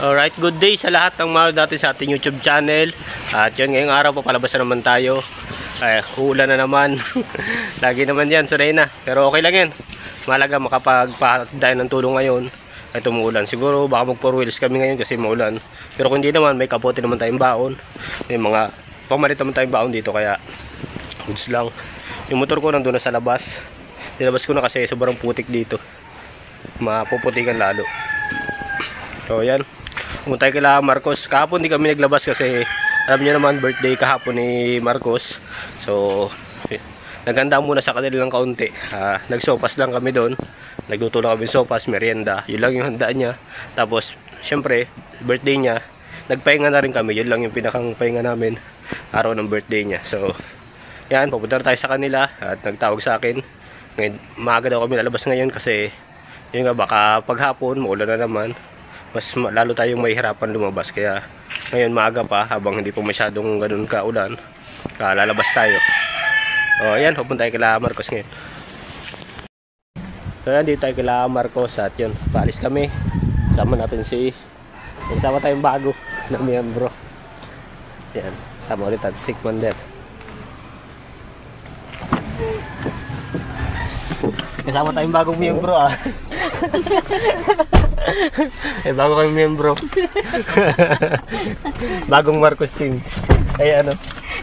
Alright, good day sa lahat ng mga natin sa ating YouTube channel. At yun, ngayong araw papalabas na naman tayo. Ay, uulan na naman. Lagi naman yan, sanay na. Pero okay lang yan. Malaga makapagpahagdayan ng tulong ngayon. Ay tumuulan. Siguro baka mag 4 wheels kami ngayon kasi maulan. Pero kung hindi naman, may kapote naman tayong baon. May mga pamalit naman tayong baon dito. Kaya goods lang. Yung motor ko nandun na sa labas. Nilabas ko na kasi sobrang putik dito. Mapuputikan lalo. So yan. Pumunta tayo kila Marcos. Kahapon di kami naglabas kasi alam niyo naman birthday kahapon ni Marcos. So naganda muna sa kanila ng kaunti. Nagsopas lang kami doon. Nagluto lang kami sopas, merienda. Yun lang yung handaan niya. Tapos syempre birthday niya. Nagpahinga na rin kami. Yun lang yung pinakang pahinga namin araw ng birthday niya. So yan, pupunta tayo sa kanila at nagtawag sa akin. Ngayon, maaga daw kami lalabas ngayon kasi yun nga baka paghapon maulan na naman. Mas lalo tayong mahihirapan lumabas, kaya ngayon maaga pa habang hindi pa masyadong ganun kaulan, lalabas tayo. O yan, pupunta tayo kila Marcos ngayon. So yan, dito tayo kila Marcos at yun, paalis kami. Sama natin sama tayong bago na miyembro. Yan, sama ulit at si Commander. Kasama tayong bagong miyembro bago kami miyembro. Bagong Marcos team. Ay ano?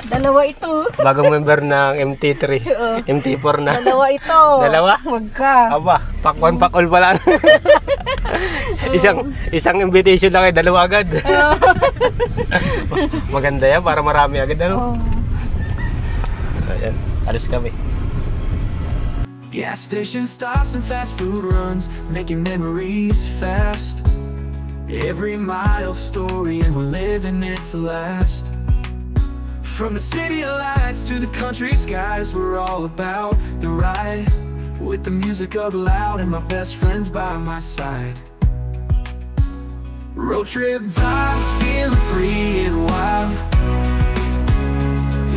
Dalawa ito. Bagong member ng MT3. MT4 na. Dalawa ito. Dalawa? Wag ka. Aba, pack one pack all pa lang. Isang invitation lang ay dalawa agad. Maganda yan para marami agad ano. Ayan, alis kami. Gas station stops and fast food runs, making memories fast. Every mile story and we're living it to last. From the city lights to the country skies, we're all about the ride. With the music up loud and my best friends by my side. Road trip vibes, feeling free and wild.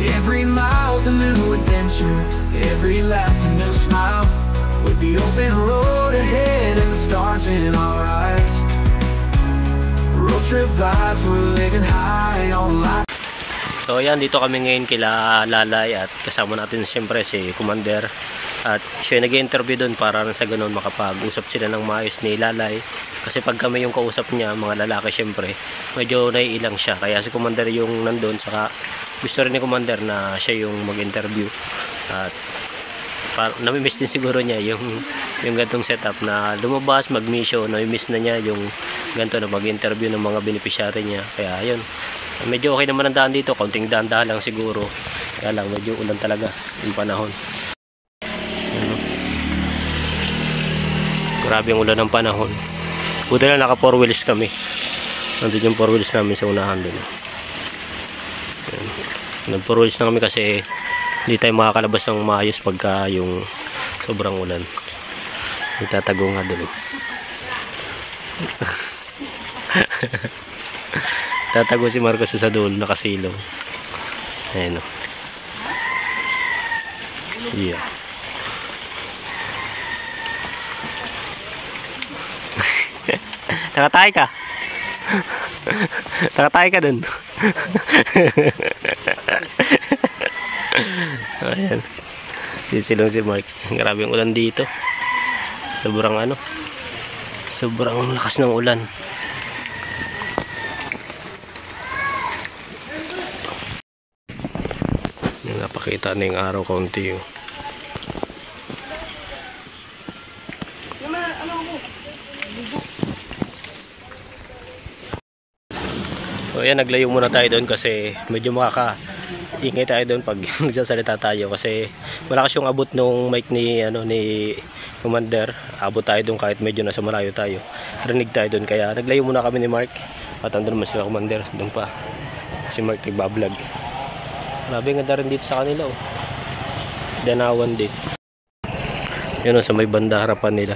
Every mile's a new adventure, every laugh a new smile. With the open road ahead and the stars in our eyes. Road trip vibes, we're living high on life. So yan, dito kami ngayon kila Lalay at kasama natin siyempre si Commander. At siya nag-interview doon para sa ganun makapag-usap sila ng maayos ni Lalay. Kasi pag kami yung kausap niya, mga lalaki siyempre, medyo naiilang siya. Kaya si Commander yung nandun, saka gusto rin ni Commander na siya yung mag-interview. At nami-miss din siguro niya yung gantong setup na lumabas, mag-mission. Nami-miss na niya yung ganito na mag-interview ng mga beneficiary niya. Kaya yun, medyo okay naman ang daan dito. Kaunting daan-daan lang siguro. Kaya lang medyo ulan talaga yung panahon. Grabe yung ulan ng panahon. Buti na naka 4 wheels kami. Nandun yung 4 wheels namin sa unahan dun. Nag 4 wheels na kami kasi hindi tayo makakalabas ng maayos pagka yung sobrang ulan. Itatago nga dun. Tatago si Marcos sa dulo, nakasilong. Ayan o. Yeah. Nakatay ka. Nakatay ka dun. Ayan. Sisilong si Mark. Grabe yung ulan dito. Sobrang sobrang lakas ng ulan. Napakita na yung araw kaunti yung. So yan, naglayo muna tayo doon kasi medyo makaka-ingay tayo doon pag nagsasalita tayo kasi malakas yung abot nung mic ni Commander. Abot tayo doon kahit medyo nasa malayo tayo. Rinig tayo doon, kaya naglayo muna kami ni Mark. At andun naman sila Commander, doon pa. Si Mark nagbablog. Grabe, ganda rin dito sa kanila oh. Danawan din. Yun oh, sa may banda harapan nila.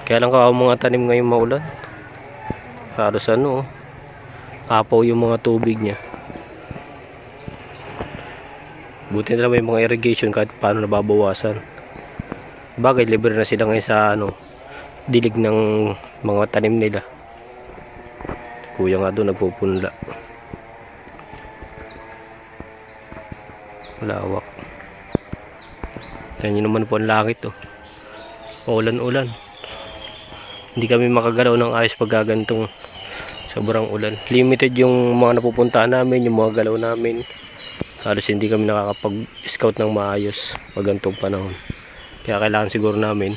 Kaya lang kawawa mga tanim ngayong maulan. Halos apaw yung mga tubig niya. Buti na lang may mga irrigation kahit paano nababawasan. Bagay libre na sila ngayon sa dilig ng mga tanim nila. kuya nga doon nagpupunla. Malawak. Tingnan nyo naman po ang langit oh. Ulan-ulan. Hindi kami makagalaw ng ayos pag gagantong sobrang ulan. Limited yung mga napupuntahan namin, yung mga galaw namin. Halos hindi kami nakakapag-scout ng maayos pag gantong panahon. Kaya kailangan siguro namin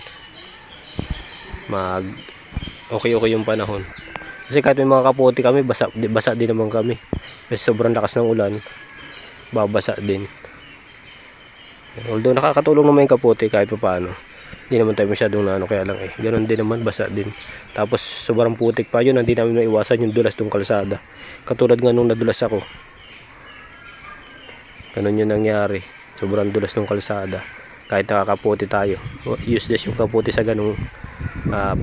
okay yung panahon. Kasi kahit may mga kapote kami, basa din naman kami. Kasi sobrang lakas ng ulan, babasa din. Although nakakatulong naman yung kapote kahit pa paano. Hindi naman tayo masyadong kaya lang ganun din naman, basa din. Tapos sobrang putik pa yun, hindi namin maiwasan yung dulas ng kalsada. Katulad nga nung nadulas ako. Ganun yun nangyari. Sobrang dulas ng kalsada. Kahit nakakapote tayo. Useless yung kapote sa ganung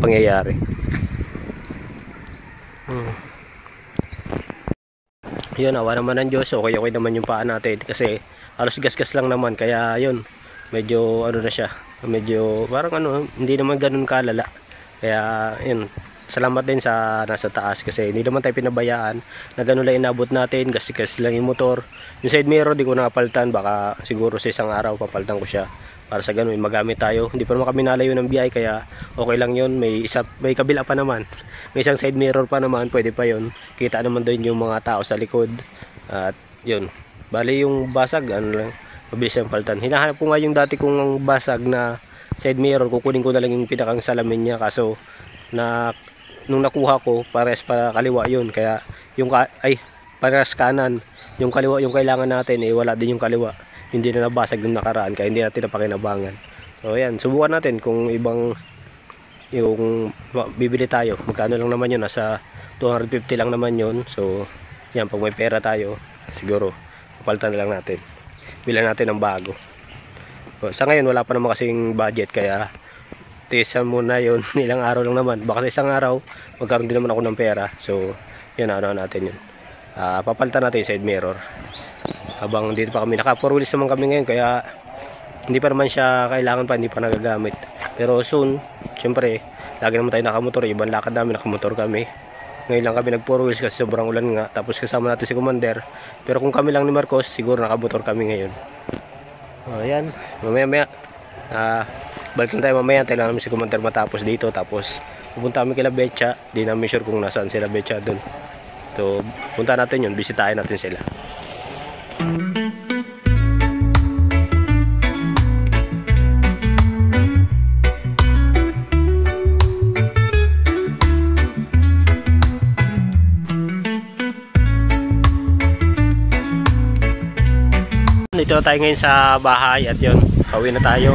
pangyayari. Yun, awa naman ng Diyos. Okay naman yung paa natin. Kasi halos gas-gas lang naman. Kaya yun, medyo na siya. Medyo parang hindi naman ganun kalala. Kaya yun, salamat din sa nasa taas. Kasi hindi naman tayo pinabayaan na ganun lang inabot natin. Gas-gas lang yung motor. Yung side mirror di ko nakapalitan. Baka siguro sa isang araw papalitan ko siya. Para sa ganun magamit tayo. Hindi pa naman kami nalayo ng biyahe. Kaya okay lang yun. May kabila pa naman. May isang side mirror pa naman. Pwede pa yun. Kita naman doon yung mga tao sa likod. At yun, bali yung basag lang, mabilis yung palitan. Hinahanap ko nga yung dati kong basag na side mirror. Kukunin ko na lang yung pinakang salamin niya. Kaso nung nakuha ko, pares pa kaliwa yun. Kaya yung pares kanan. Yung kaliwa yung kailangan natin wala din yung kaliwa. Hindi na nabasag yung nakaraan. Kaya hindi natin napakinabangan. So ayan, subukan natin kung ibang yung bibili tayo. Magkano lang naman yun, nasa 250 lang naman yun. So yan, pag may pera tayo, siguro papalitan na lang natin, bilan natin ng bago. So, sa ngayon wala pa naman kasing budget, kaya tiisan muna yun. Ilang araw lang naman, baka sa isang araw magkaroon din naman ako ng pera. So yun, natin yun. Papalitan natin yung side mirror habang dito pa kami. Naka 4 wheels naman kami ngayon, kaya hindi pa naman siya kailangan pa, hindi pa nagagamit. Pero soon, syempre lagi naman tayo nakamotor. Ibang lakad namin nakamotor kami. Ngayon lang kami nag 4 wheels kasi sobrang ulan nga. Tapos kasama natin si Commander. Pero kung kami lang ni Marcos, siguro nakamotor kami ngayon. Ayan, mamaya balik lang tayo mamaya. Tayo lang namin si Commander matapos dito. Tapos pupunta kami kila Betcha. Di namin sure kung nasaan sila Betcha dun. So punta natin yun, bisitahin natin sila. Dito na tayo ngayon sa bahay at yun, pauwi na tayo.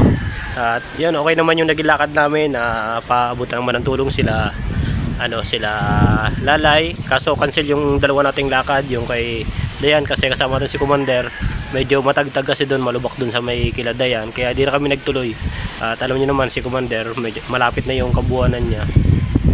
At yun, okay naman yung nagilakad namin. Paabutan naman ng tulong sila Lalay. Kaso cancel yung dalawa nating lakad, yung kay Dayan, kasi kasama natin si Commander. Medyo matagtag kasi doon, malubak doon sa may kila Dayan, kaya di na kami nagtuloy. At alam niyo naman si Commander, medyo malapit na yung kabuuanan niya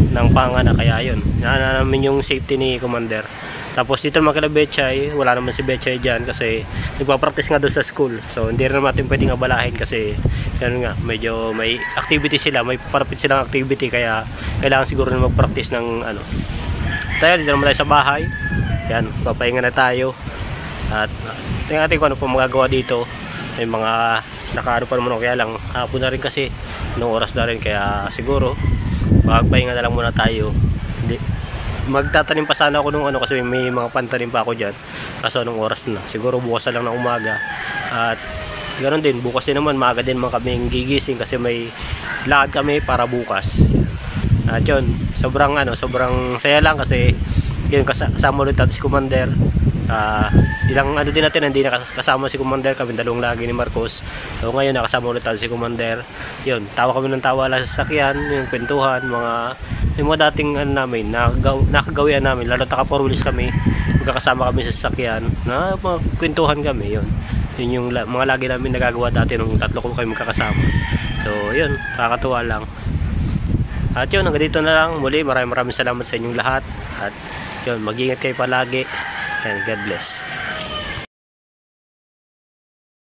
ng panganak, kaya yun, namin yung safety ni Commander. Tapos dito naman kila Betchay, wala naman si Betchay dyan kasi nagpa-practice nga doon sa school. So hindi rin natin pwedeng abalahin kasi yan nga, medyo may activity sila, may parapit silang activity, kaya kailangan siguro na mag-practice ng Tayo, dito naman tayo sa bahay. Yan, papahinga na tayo. At tingnan natin kung ano pa magagawa dito. May mga nakaano pa naman ako, kaya lang hapon na rin kasi, noong oras na rin, kaya siguro magpahinga na lang muna tayo. Magtatanim pa sana ako nung kasi may mga pantanim pa ako dyan, kaso anong oras na, siguro bukas na lang ng umaga. At ganoon din, bukas din naman maaga din mga kaming gigising kasi may lakad kami para bukas. At yun, sobrang saya lang kasi yun, kasama ulit natin si Commander. Ilang din natin, hindi nakasama si Commander, kami dalawang lagi ni Marcos. So ngayon nakasama ulit natin si Commander. Yun, tawa kami ng tawa lang sa sasakyan, yung kwentuhan, yung mga dating namin, nakagawian namin, lalo taka 4 wheels kami, magkakasama kami sa sasakyan, na kwentuhan kami. Yun yung mga lagi namin nagagawa dati nung tatlo ko kayo magkakasama. So yun, kakatuwa lang. At yun, hanggang dito na lang. Muli, maraming salamat sa inyong lahat. At yun, mag-ingat kayo palagi. And God bless.